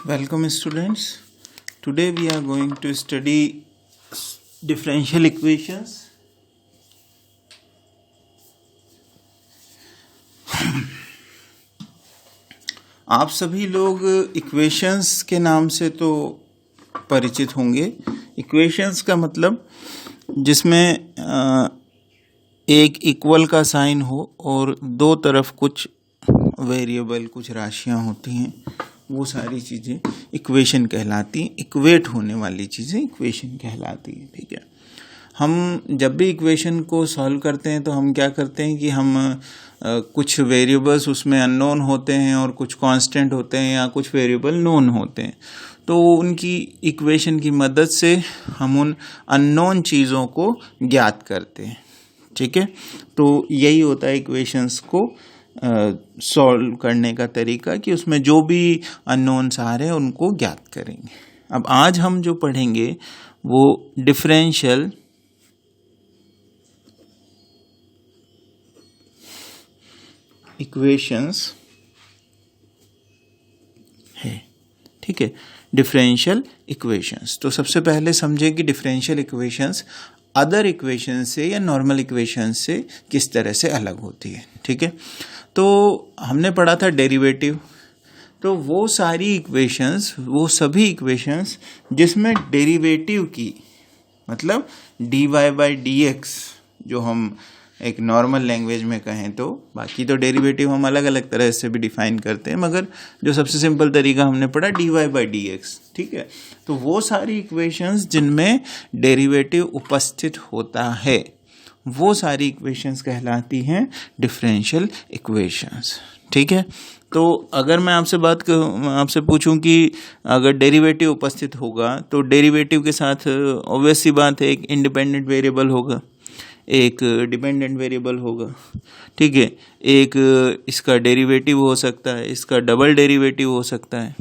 Welcome students. Today we are going to study differential equations. आप सभी लोग equations के नाम से तो परिचित होंगे। इक्वेशंस का मतलब जिसमें एक इक्वल का साइन हो और दो तरफ कुछ वेरिएबल कुछ राशियां होती हैं, वो सारी चीज़ें इक्वेशन कहलाती हैं। इक्वेट होने वाली चीज़ें इक्वेशन कहलाती हैं। ठीक है, हम जब भी इक्वेशन को सॉल्व करते हैं तो हम क्या करते हैं कि हम कुछ वेरिएबल्स उसमें अननोन होते हैं और कुछ कांस्टेंट होते हैं या कुछ वेरिएबल नोन होते हैं, तो उनकी इक्वेशन की मदद से हम उन अननोन चीज़ों को ज्ञात करते हैं। ठीक है, तो यही होता है इक्वेशंस को सॉल्व करने का तरीका कि उसमें जो भी अननोन्स आ रहे हैं उनको ज्ञात करेंगे। अब आज हम जो पढ़ेंगे वो डिफरेंशियल इक्वेशंस है। ठीक है, डिफरेंशियल इक्वेशंस। तो सबसे पहले समझें कि डिफरेंशियल इक्वेशंस अदर इक्वेशन से या नॉर्मल इक्वेशन से किस तरह से अलग होती है। ठीक है, तो हमने पढ़ा था डेरिवेटिव। तो वो सारी इक्वेशंस, वो सभी इक्वेशंस जिसमें डेरिवेटिव की मतलब dy बाई डी एक्स, जो हम एक नॉर्मल लैंग्वेज में कहें तो, बाकी तो डेरिवेटिव हम अलग अलग तरह से भी डिफाइन करते हैं, मगर जो सबसे सिंपल तरीका हमने पढ़ा dy बाई डी एक्स। ठीक है, तो वो सारी इक्वेशंस जिनमें डेरिवेटिव उपस्थित होता है वो सारी इक्वेशंस कहलाती हैं डिफरेंशियल इक्वेशंस। ठीक है, तो अगर मैं आपसे पूछूं कि अगर डेरिवेटिव उपस्थित होगा तो डेरिवेटिव के साथ ऑब्वियस सी बात है एक इंडिपेंडेंट वेरिएबल होगा, एक डिपेंडेंट वेरिएबल होगा। ठीक है, एक इसका डेरिवेटिव हो सकता है, इसका डबल डेरिवेटिव हो सकता है।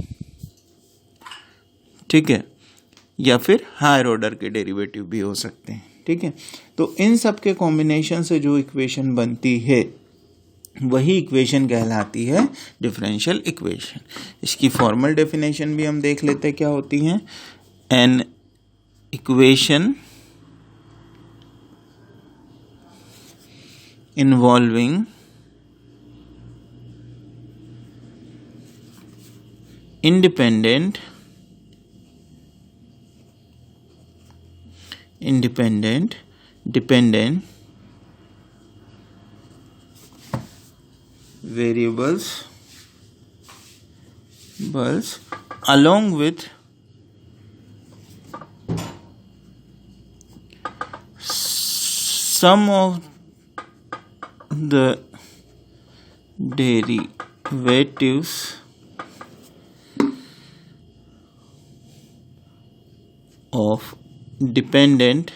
ठीक है, या फिर हायर ऑर्डर के डेरिवेटिव भी हो सकते हैं। ठीक है, तो इन सब के कॉम्बिनेशन से जो इक्वेशन बनती है वही इक्वेशन कहलाती है डिफरेंशियल इक्वेशन। इसकी फॉर्मल डेफिनेशन भी हम देख लेते हैं क्या होती है। An equation involving independent dependent variables along with some of the derivatives of dependent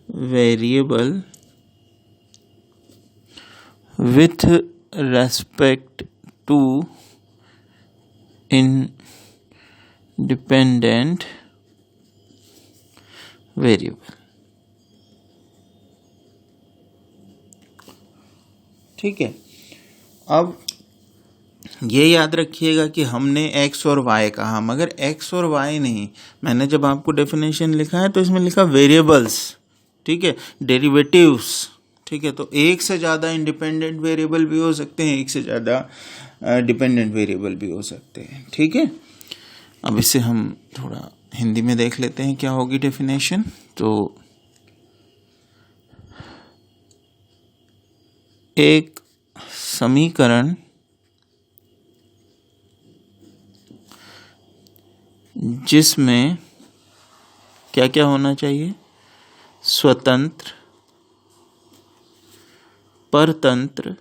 variable with respect to independent variable। ठीक है, अब ये याद रखिएगा कि हमने x और y कहा, मगर x और y नहीं, मैंने जब आपको डेफिनेशन लिखा है तो इसमें लिखा वेरिएबल्स। ठीक है, डेरिवेटिव्स। ठीक है, तो एक से ज़्यादा इंडिपेंडेंट वेरिएबल भी हो सकते हैं, एक से ज़्यादा डिपेंडेंट वेरिएबल भी हो सकते हैं। ठीक है, अब इसे हम थोड़ा हिंदी में देख लेते हैं क्या होगी डेफिनेशन। तो एक समीकरण जिसमें क्या क्या होना चाहिए, स्वतंत्र, परतंत्र,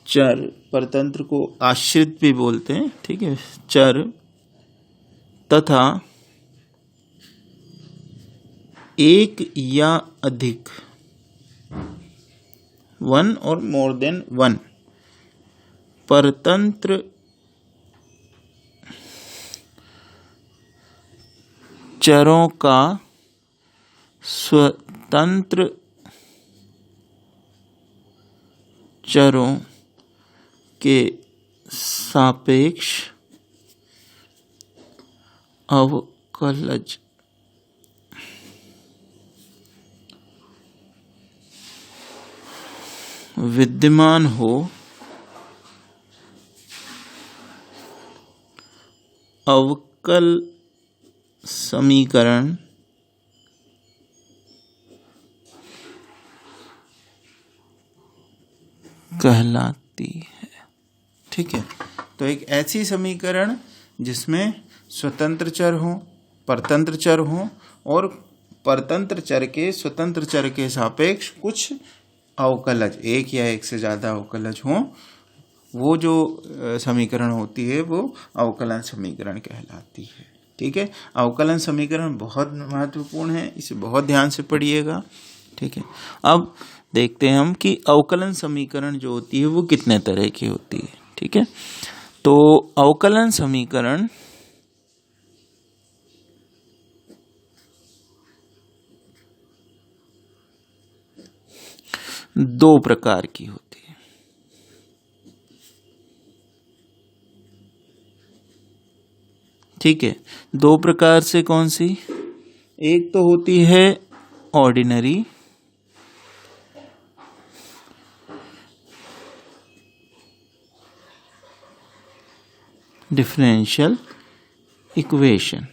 चर, परतंत्र को आश्रित भी बोलते हैं। ठीक है, चर तथा एक या अधिक, वन और मोर देन वन, परतंत्र चरों का स्वतंत्र चरों के सापेक्ष अवकलज विद्यमान हो, अवकल समीकरण कहलाती है। ठीक है, तो एक ऐसी समीकरण जिसमें स्वतंत्र चर हो, परतंत्र चर हो और परतंत्र चर के स्वतंत्र चर के सापेक्ष कुछ अवकलज, एक या एक से ज़्यादा अवकलज हो, वो जो समीकरण होती है वो अवकलन समीकरण कहलाती है। ठीक है, अवकलन समीकरण बहुत महत्वपूर्ण है, इसे बहुत ध्यान से पढ़िएगा। ठीक है, अब देखते हैं हम कि अवकलन समीकरण जो होती है वो कितने तरह की होती है। ठीक है, तो अवकलन समीकरण दो प्रकार की होती है। ठीक है, दो प्रकार से कौन सी? एक तो होती है ऑर्डिनरी, डिफरेंशियल इक्वेशन।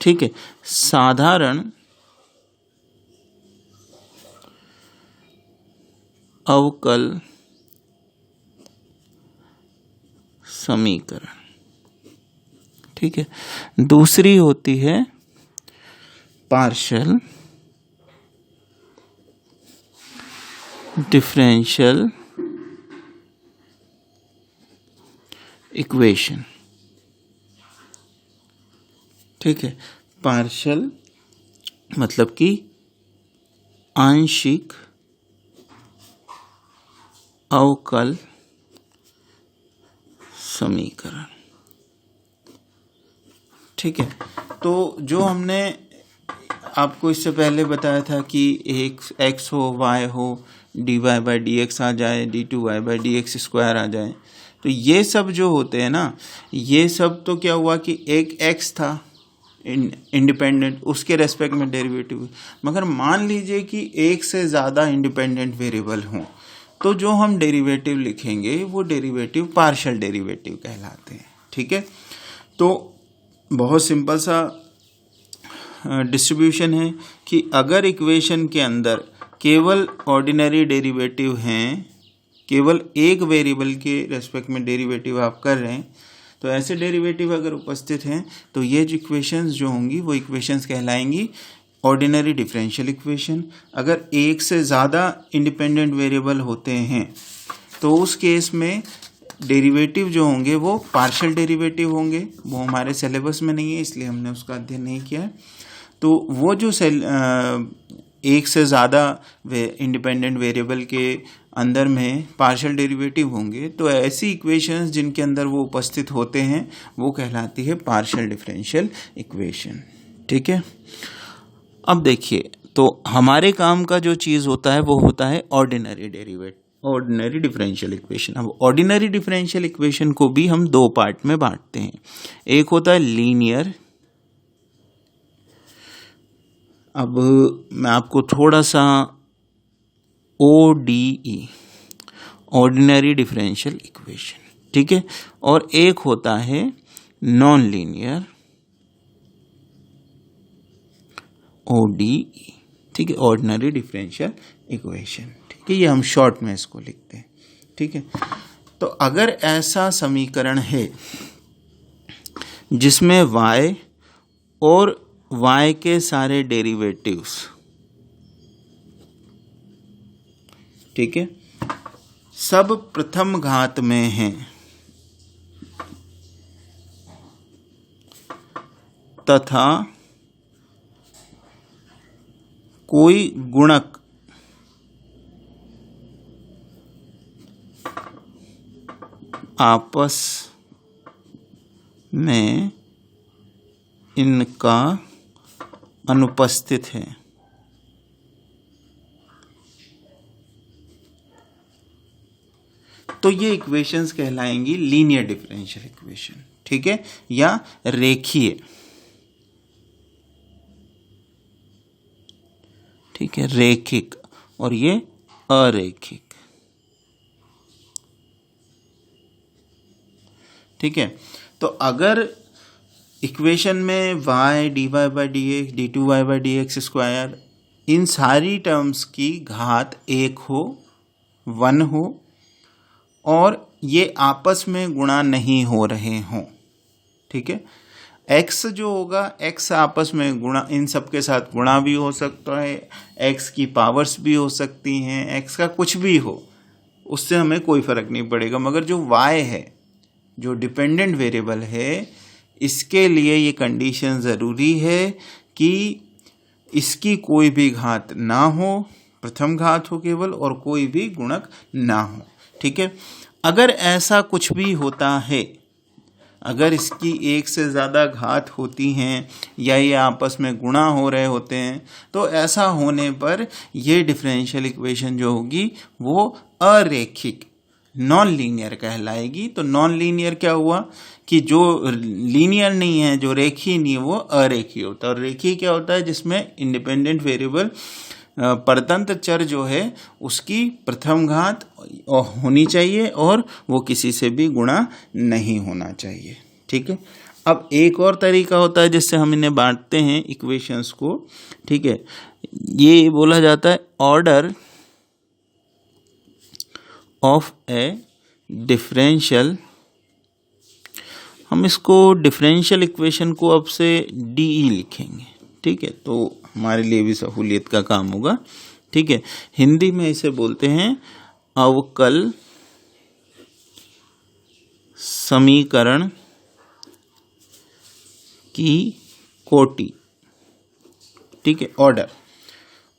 ठीक है, साधारण अवकल समीकरण। ठीक है, दूसरी होती है पार्शियल डिफरेंशियल इक्वेशन। ठीक है, पार्शियल मतलब कि आंशिक अवकल समीकरण। ठीक है, तो जो हमने आपको इससे पहले बताया था कि एक x हो, y हो, dy बाई डी एक्स आ जाए, d2y by D x square आ जाए, तो ये सब जो होते हैं ना, ये सब तो क्या हुआ कि एक x था इंडिपेंडेंट, उसके रेस्पेक्ट में डेरिवेटिव। मगर मान लीजिए कि एक से ज़्यादा इंडिपेंडेंट वेरिएबल हों, तो जो हम डेरिवेटिव लिखेंगे वो डेरिवेटिव पार्शियल डेरिवेटिव कहलाते हैं। ठीक है, तो बहुत सिंपल सा डिस्ट्रीब्यूशन है कि अगर इक्वेशन के अंदर केवल ऑर्डिनरी डेरिवेटिव हैं, केवल एक वेरिएबल के रेस्पेक्ट में डेरिवेटिव आप कर रहे हैं, तो ऐसे डेरिवेटिव अगर उपस्थित हैं तो ये जो इक्वेशंस जो होंगी वो इक्वेशंस कहलाएंगी ऑर्डिनरी डिफरेंशियल इक्वेशन। अगर एक से ज़्यादा इंडिपेंडेंट वेरिएबल होते हैं तो उस केस में डेरिवेटिव जो होंगे वो पार्शियल डेरिवेटिव होंगे। वो हमारे सिलेबस में नहीं है, इसलिए हमने उसका अध्ययन नहीं किया है। तो वो जो एक से ज़्यादा इंडिपेंडेंट वेरिएबल के अंदर में पार्शियल डेरिवेटिव होंगे, तो ऐसी इक्वेशंस जिनके अंदर वो उपस्थित होते हैं वो कहलाती है पार्शियल डिफरेंशियल इक्वेशन। ठीक है, अब देखिए, तो हमारे काम का जो चीज़ होता है वो होता है ordinary derivative, ordinary differential equation. अब ऑर्डिनरी डिफरेंशियल इक्वेशन को भी हम दो पार्ट में बांटते हैं। एक होता है लीनियर। अब मैं आपको थोड़ा सा ODE, ऑर्डिनरी डिफरेंशियल इक्वेशन, ठीक है, और एक होता है नॉन लीनियर, ODE, ठीक है, ऑर्डिनरी डिफरेंशियल इक्वेशन। ठीक है, ये हम शॉर्ट में इसको लिखते हैं। ठीक है, तो अगर ऐसा समीकरण है जिसमें y और y के सारे डेरिवेटिव्स, ठीक है, सब प्रथम घात में हैं तथा कोई गुणक आपस में इनका अनुपस्थित है, तो ये इक्वेशंस कहलाएंगी लीनियर डिफरेंशियल इक्वेशन, ठीक है, या रेखीय, ठीक है, रेखिक, और ये अरेखिक, ठीक है। तो अगर इक्वेशन में y dy by D x, d two y by D x square, इन सारी टर्म्स की घात 1 हो, 1 हो, और ये आपस में गुणा नहीं हो रहे हों, ठीक है। x जो होगा, x आपस में गुणा, इन सब के साथ गुणा भी हो सकता है, x की पावर्स भी हो सकती हैं, x का कुछ भी हो, उससे हमें कोई फर्क नहीं पड़ेगा। मगर जो y है, जो डिपेंडेंट वेरिएबल है, इसके लिए ये कंडीशन ज़रूरी है कि इसकी कोई भी घात ना हो, प्रथम घात हो केवल, और कोई भी गुणक ना हो, ठीक है। अगर ऐसा कुछ भी होता है, अगर इसकी एक से ज़्यादा घात होती हैं या ये आपस में गुणा हो रहे होते हैं, तो ऐसा होने पर ये डिफरेंशियल इक्वेशन जो होगी वो अरेखिक, नॉन लीनियर कहलाएगी। तो नॉन लीनियर क्या हुआ कि जो लीनियर नहीं है, जो रेखीय नहीं है, वो अरेखीय होता है। और रेखीय क्या होता है? जिसमें इंडिपेंडेंट वेरिएबल, परतंत्र चर जो है, उसकी प्रथम घात होनी चाहिए और वो किसी से भी गुणा नहीं होना चाहिए, ठीक है। अब एक और तरीका होता है जिससे हम इन्हें बांटते हैं इक्वेशंस को, ठीक है। ये बोला जाता है ऑर्डर ऑफ ए डिफरेंशियल। हम इसको डिफरेंशियल इक्वेशन को अब से डीई लिखेंगे, ठीक है, तो हमारे लिए भी सहूलियत का काम होगा, ठीक है। हिंदी में इसे बोलते हैं अवकल समीकरण की कोटि, ठीक है,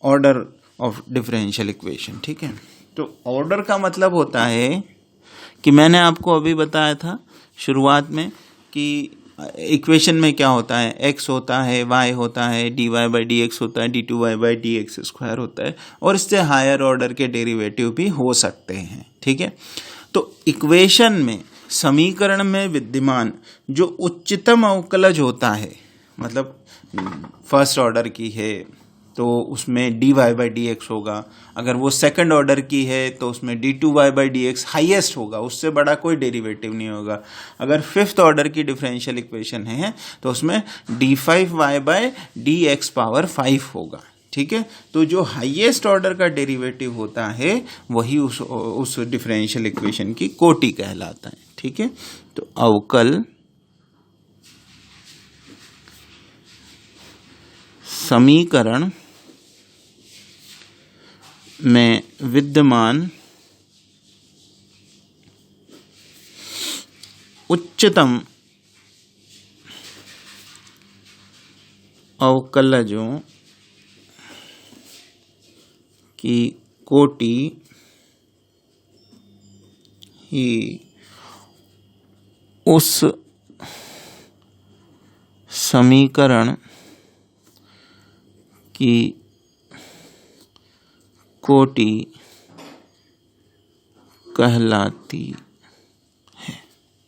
ऑर्डर ऑफ डिफरेंशियल इक्वेशन, ठीक है। तो ऑर्डर का मतलब होता है कि मैंने आपको अभी बताया था शुरुआत में कि इक्वेशन में क्या होता है, x होता है, y होता है, dy बाई डी एक्स होता है, d2y by D x square होता है, और इससे हायर ऑर्डर के डेरिवेटिव भी हो सकते हैं, ठीक है। तो इक्वेशन में, समीकरण में विद्यमान जो उच्चतम अवकलज होता है, मतलब फर्स्ट ऑर्डर की है तो उसमें dy बाई डी एक्स होगा, अगर वो सेकंड ऑर्डर की है तो उसमें d2y by D x highest होगा, उससे बड़ा कोई डेरिवेटिव नहीं होगा। अगर फिफ्थ ऑर्डर की डिफरेंशियल इक्वेशन है तो उसमें d5y by D x power 5 होगा, ठीक है। तो जो हाईएस्ट ऑर्डर का डेरिवेटिव होता है वही उस डिफरेंशियल इक्वेशन की कोटि कहलाता है, ठीक है। तो अवकल समीकरण में विद्यमान उच्चतम अवकलजों की कोटि ही उस समीकरण की कोटि कहलाती है,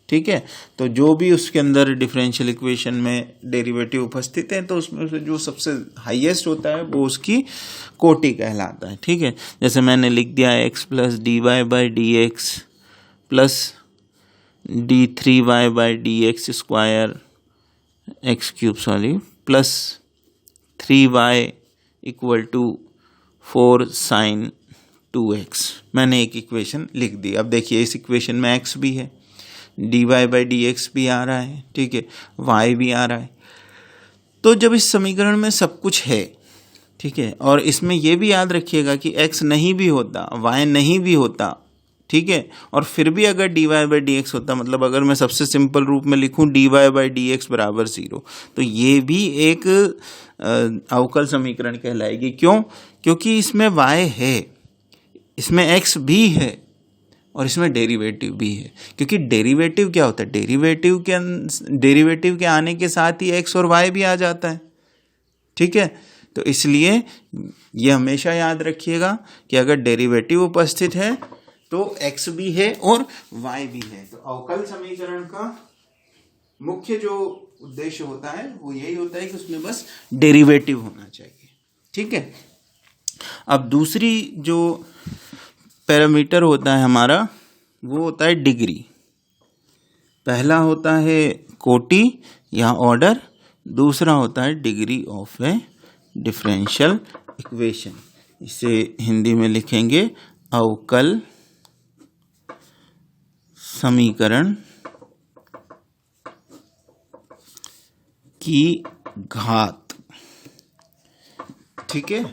ठीक है। तो जो भी उसके अंदर डिफरेंशियल इक्वेशन में डेरिवेटिव उपस्थित हैं, तो उसमें से जो सबसे हाईएस्ट होता है वो उसकी कोटि कहलाता है, ठीक है। जैसे मैंने लिख दिया x plus D Y by D X plus d3y by D x square X cube plus 3y equal to 4 sine 2x। मैंने एक इक्वेशन लिख दी। अब देखिए इस इक्वेशन में x भी है, dy बाई डी एक्स भी आ रहा है, ठीक है, y भी आ रहा है। तो जब इस समीकरण में सब कुछ है, ठीक है, और इसमें यह भी याद रखिएगा कि x नहीं भी होता, y नहीं भी होता, ठीक है, और फिर भी अगर dy बाई डी एक्स होता, मतलब अगर मैं सबसे सिंपल रूप में लिखूं dy बाई डी एक्स बराबर 0, तो ये भी एक अवकल समीकरण कहलाएगी। क्यों? क्योंकि इसमें y है, इसमें x भी है और इसमें डेरिवेटिव भी है। क्योंकि डेरिवेटिव क्या होता है, डेरिवेटिव के आने के साथ ही x और y भी आ जाता है, ठीक है, तो इसलिए ये हमेशा याद रखिएगा कि अगर डेरिवेटिव उपस्थित है तो x भी है और y भी है। तो अवकल समीकरण का मुख्य जो उद्देश्य होता है वो यही होता है कि उसमें बस डेरिवेटिव होना चाहिए। ठीक है, अब दूसरी जो पैरामीटर होता है हमारा वो होता है डिग्री। पहला होता है कोटि या ऑर्डर, दूसरा होता है degree of A differential equation. इसे हिंदी में लिखेंगे अवकल समीकरण की घात। ठीक है,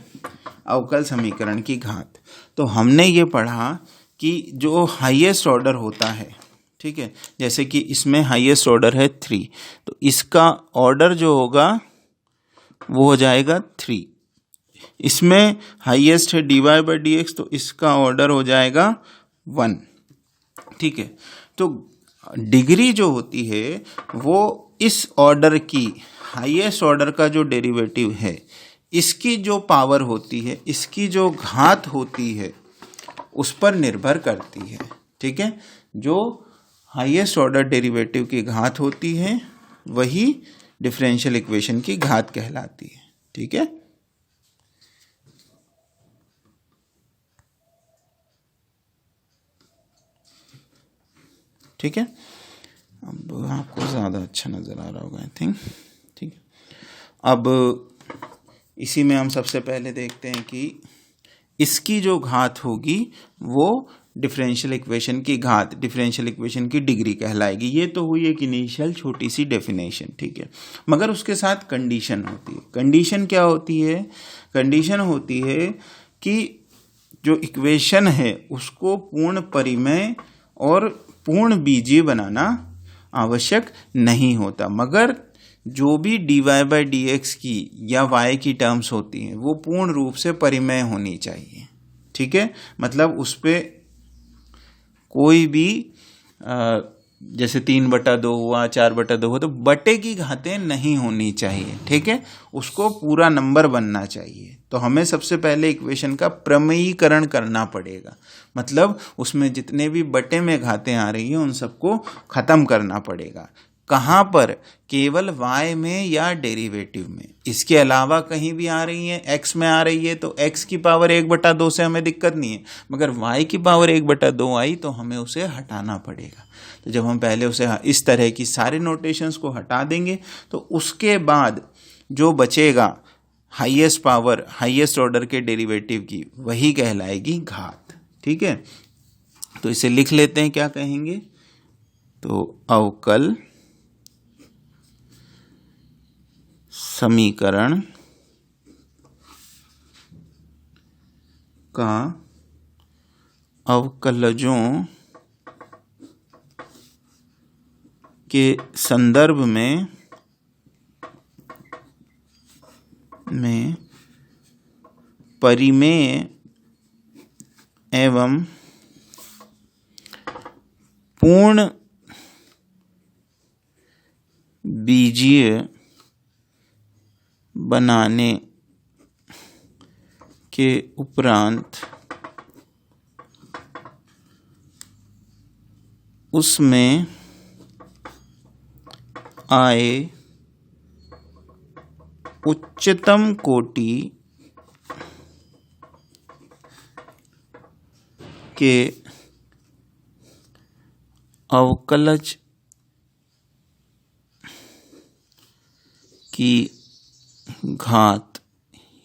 अवकल समीकरण की घात। तो हमने ये पढ़ा कि जो हाईएस्ट ऑर्डर होता है, ठीक है, जैसे कि इसमें हाईएस्ट ऑर्डर है 3, तो इसका ऑर्डर जो होगा वो हो जाएगा 3। इसमें हाईएस्ट है dy/dx, तो इसका ऑर्डर हो जाएगा 1। ठीक है, तो डिग्री जो होती है वो इस ऑर्डर की, हाईएस्ट ऑर्डर का जो डेरिवेटिव है इसकी जो पावर होती है, इसकी जो घात होती है उस पर निर्भर करती है। ठीक है, जो हाईएस्ट ऑर्डर डेरिवेटिव की घात होती है वही डिफरेंशियल इक्वेशन की घात कहलाती है। ठीक है, ठीक है, अब आपको ज़्यादा अच्छा नज़र आ रहा होगा आई थिंक। ठीक है, अब इसी में हम सबसे पहले देखते हैं कि इसकी जो घात होगी वो डिफरेंशियल इक्वेशन की घात, डिफरेंशियल इक्वेशन की डिग्री कहलाएगी। ये तो हुई एक इनिशियल छोटी सी डेफिनेशन। ठीक है, मगर उसके साथ कंडीशन होती है। कंडीशन क्या होती है? कंडीशन होती है कि जो इक्वेशन है उसको पूर्ण परिमेय और पूर्ण बीजीय बनाना आवश्यक नहीं होता, मगर जो भी dy/dx की या y की टर्म्स होती हैं वो पूर्ण रूप से परिमेय होनी चाहिए। ठीक है, मतलब उस पे कोई भी जैसे 3/2 हुआ, 4/2 हुआ, तो बटे की घातें नहीं होनी चाहिए। ठीक है, उसको पूरा नंबर बनना चाहिए। तो हमें सबसे पहले इक्वेशन का प्रमेयीकरण करना पड़ेगा, मतलब उसमें जितने भी बटे में घातें आ रही हैं उन सबको खत्म करना पड़ेगा। कहाँ पर? केवल y में या डेरिवेटिव में। इसके अलावा कहीं भी आ रही है, x में आ रही है तो x की पावर 1/2 से हमें दिक्कत नहीं है, मगर y की पावर 1/2 आई तो हमें उसे हटाना पड़ेगा। तो जब हम पहले उसे इस तरह की सारे नोटेशंस को हटा देंगे तो उसके बाद जो बचेगा हाईएस्ट पावर, हाईएस्ट ऑर्डर के डेरिवेटिव की, वही कहलाएगी घात। ठीक है, तो इसे लिख लेते हैं, क्या कहेंगे? तो अवकल समीकरण का अवकलजों के संदर्भ में परिमेय एवं पूर्ण बीजीय बनाने के उपरांत उसमें आए उच्चतम कोटि के अवकलज की घात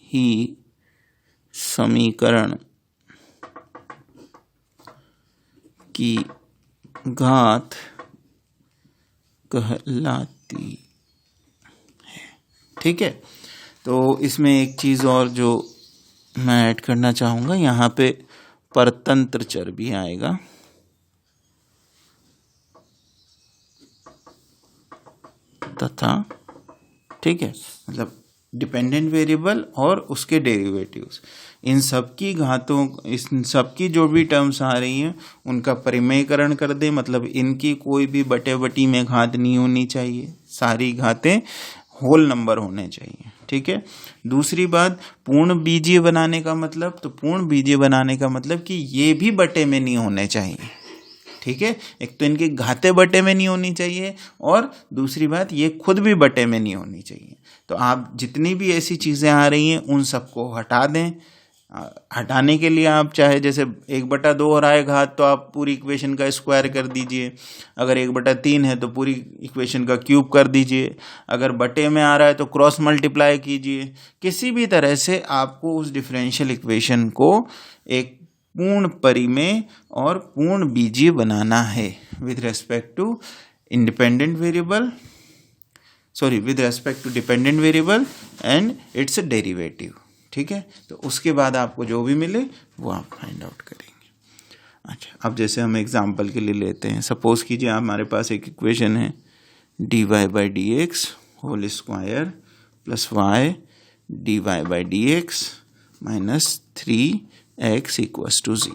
ही समीकरण की घात कहलाती है। ठीक है, तो इसमें एक चीज़ और जो मैं ऐड करना चाहूँगा, यहाँ पे परतंत्र चर भी आएगा। तथा, ठीक है, मतलब डिपेंडेंट वेरिएबल और उसके डेरिवेटिव्स, इन सब की घातों, इन सब की जो भी टर्म्स आ रही हैं उनका परिमेयकरण कर दे, मतलब इनकी कोई भी बटे बटी में घात नहीं होनी चाहिए, सारी घातें होल नंबर होने चाहिए। ठीक है। दूसरी बात, पूर्ण बीजीय बनाने का मतलब, तो पूर्ण बीजीय बनाने का मतलब कि ये भी बटे में नहीं होने चाहिए, ठीक है। एक तो इनकी घातें बटे में नहीं होनी चाहिए और दूसरी बात ये खुद भी बटे में नहीं होनी चाहिए। तो आप जितनी भी ऐसी चीज़ें आ रही हैं उन सबको हटा दें। हटाने के लिए आप चाहे जैसे 1/2 हो रहा है घात तो आप पूरी इक्वेशन का स्क्वायर कर दीजिए, अगर 1/3 है तो पूरी इक्वेशन का क्यूब कर दीजिए, अगर बटे में आ रहा है तो क्रॉस मल्टीप्लाई कीजिए। किसी भी तरह से आपको उस डिफरेंशियल इक्वेशन को एक पूर्ण परिमेय और पूर्ण बीजीय बनाना है with respect to independent variable, sorry with respect to dependent variable and its derivative, ठीक है। तो उसके बाद आपको जो भी मिले वो आप फाइंड आउट करेंगे। अच्छा, अब जैसे हम एग्जांपल के लिए लेते हैं, सपोज कीजिए हमारे पास एक इक्वेशन है dy/dx whole square plus y dy/dx minus 3x equals to 0,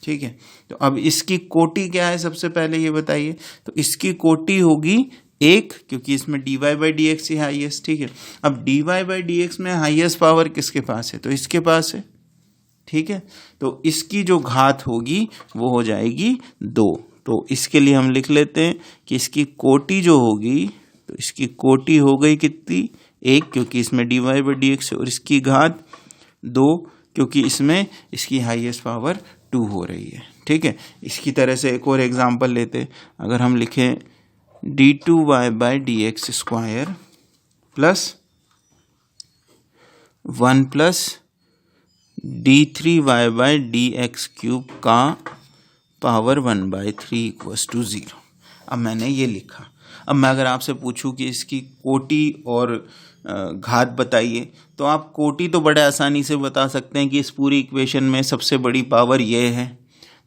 ठीक है। तो अब इसकी कोटि क्या है सबसे पहले ये बताइए। तो इसकी कोटि होगी 1, क्योंकि इसमें dy/dx ही हाईएस्ट, ठीक है। अब dy/dx में हाईएस्ट पावर किसके पास है, तो इसके पास है, ठीक है। तो इसकी जो घात होगी वो हो जाएगी 2। तो इसके लिए हम लिख लेते हैं कि इसकी कोटि जो होगी, तो इसकी कोटि हो गई कितनी, 1, क्योंकि इसमें dy/dx है, और इसकी घात 2, क्योंकि इसमें इसकी हाईएस्ट पावर 2 हो रही है, ठीक है। इसकी तरह से एक और एग्जांपल लेते हैं। अगर हम लिखें d2y/dx square plus 1 plus d3y/dx cube का पावर 1/3 इक्वल्स टू 0। अब मैंने ये लिखा। अब मैं अगर आपसे पूछूं कि इसकी कोटि और घात बताइए, तो आप कोटि तो बड़े आसानी से बता सकते हैं कि इस पूरी इक्वेशन में सबसे बड़ी पावर ये है।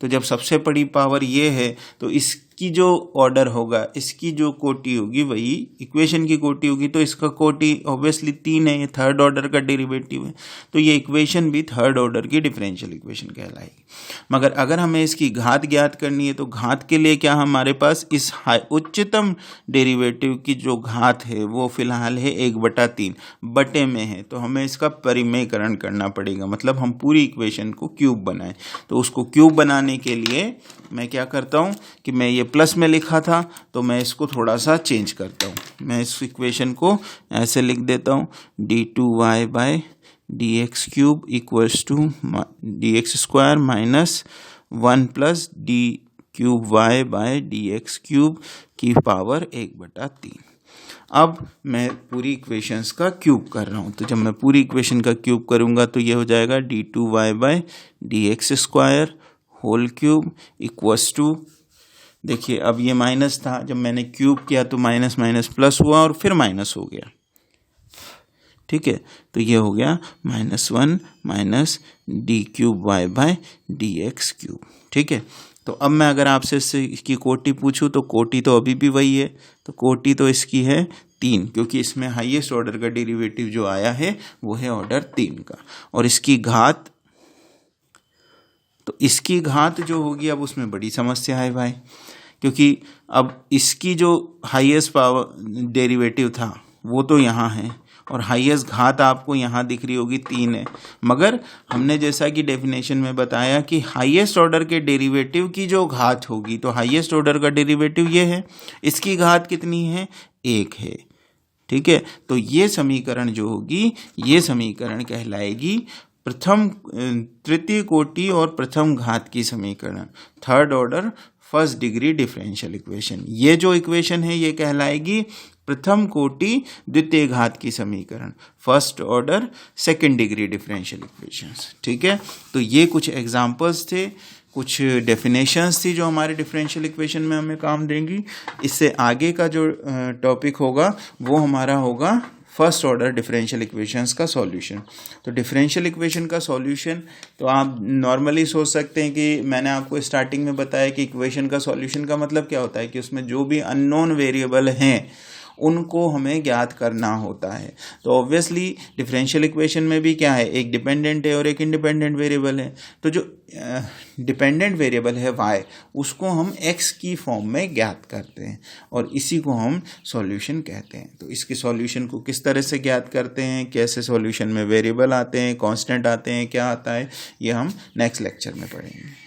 तो जब सबसे बड़ी पावर ये है तो इसकी जो ऑर्डर होगा, इसकी जो कोटि होगी वही इक्वेशन की कोटि होगी। तो इसका कोटि ऑब्वियसली 3 है, ये थर्ड ऑर्डर का डेरिवेटिव है, तो ये इक्वेशन भी थर्ड ऑर्डर की डिफरेंशियल इक्वेशन कहलाएगी। मगर अगर हमें इसकी घात ज्ञात करनी है तो घात के लिए क्या हमारे पास इस उच्चतम डेरिवेटिव की जो घात है वो फिलहाल है 1/3 बटे में है, तो हमें इसका परिमेयकरण करना पड़ेगा, मतलब हम पूरी इक्वेशन को क्यूब बनाएं। तो उसको क्यूब बनाने के लिए मैं क्या करता हूँ कि मैं ये प्लस में लिखा था तो मैं इसको थोड़ा सा चेंज करता हूँ। मैं इस इक्वेशन को ऐसे लिख देता हूँ d2y/dx cube equals to dx square minus 1 plus d3y/dx cube की पावर 1/3। अब मैं पूरी इक्वेशंस का क्यूब कर रहा हूँ, तो जब मैं पूरी इक्वेशन का क्यूब करूँगा तो ये हो जाएगा d2y/dx square whole cube equals to, देखिए अब ये माइनस था, जब मैंने क्यूब किया तो माइनस माइनस प्लस हुआ और फिर माइनस हो गया, ठीक है। तो ये हो गया -1 माइनस d3y/dx क्यूब, ठीक है। तो अब मैं अगर आपसे इसकी कोटि पूछूं तो कोटि तो अभी भी वही है, तो कोटि तो इसकी है 3, क्योंकि इसमें हाईएस्ट ऑर्डर का डेरिवेटिव जो आया है वो है ऑर्डर 3 का। और इसकी घात, तो इसकी घात जो होगी अब उसमें बड़ी समस्या है भाई, क्योंकि अब इसकी जो हाईएस्ट पावर डेरिवेटिव था वो तो यहाँ है और हाईएस्ट घात आपको यहाँ दिख रही होगी 3 है, मगर हमने जैसा कि डेफिनेशन में बताया कि हाईएस्ट ऑर्डर के डेरिवेटिव की जो घात होगी, तो हाईएस्ट ऑर्डर का डेरिवेटिव ये है, इसकी घात कितनी है, 1 है, ठीक है। तो ये समीकरण जो होगी, ये समीकरण कहलाएगी प्रथम तृतीय कोटि और प्रथम घात की समीकरण, third order first degree differential equation. ये जो इक्वेशन है ये कहलाएगी प्रथम कोटि द्वितीय घात की समीकरण, first order second degree differential equations, ठीक है। तो ये कुछ एग्जांपल्स थे, कुछ डेफिनेशंस थी जो हमारे डिफरेंशियल इक्वेशन में हमें काम देंगी। इससे आगे का जो टॉपिक होगा वो हमारा होगा फर्स्ट ऑर्डर डिफरेंशियल इक्वेशंस का सॉल्यूशन। तो डिफरेंशियल इक्वेशन का सॉल्यूशन, तो आप नॉर्मली सोच सकते हैं कि मैंने आपको स्टार्टिंग में बताया कि इक्वेशन का सॉल्यूशन का मतलब क्या होता है कि उसमें जो भी अननोन वेरिएबल हैं उनको हमें ज्ञात करना होता है। तो ऑब्वियसली डिफरेंशियल इक्वेशन में भी क्या है, एक डिपेंडेंट है और एक इंडिपेंडेंट वेरिएबल है। तो जो डिपेंडेंट वेरिएबल है y, उसको हम x की फॉर्म में ज्ञात करते हैं और इसी को हम सॉल्यूशन कहते हैं। तो इसके सॉल्यूशन को किस तरह से ज्ञात करते हैं, कैसे सॉल्यूशन में वेरिएबल आते हैं, कांस्टेंट आते हैं, क्या आता है, ये हम नेक्स्ट लेक्चर में पढ़ेंगे।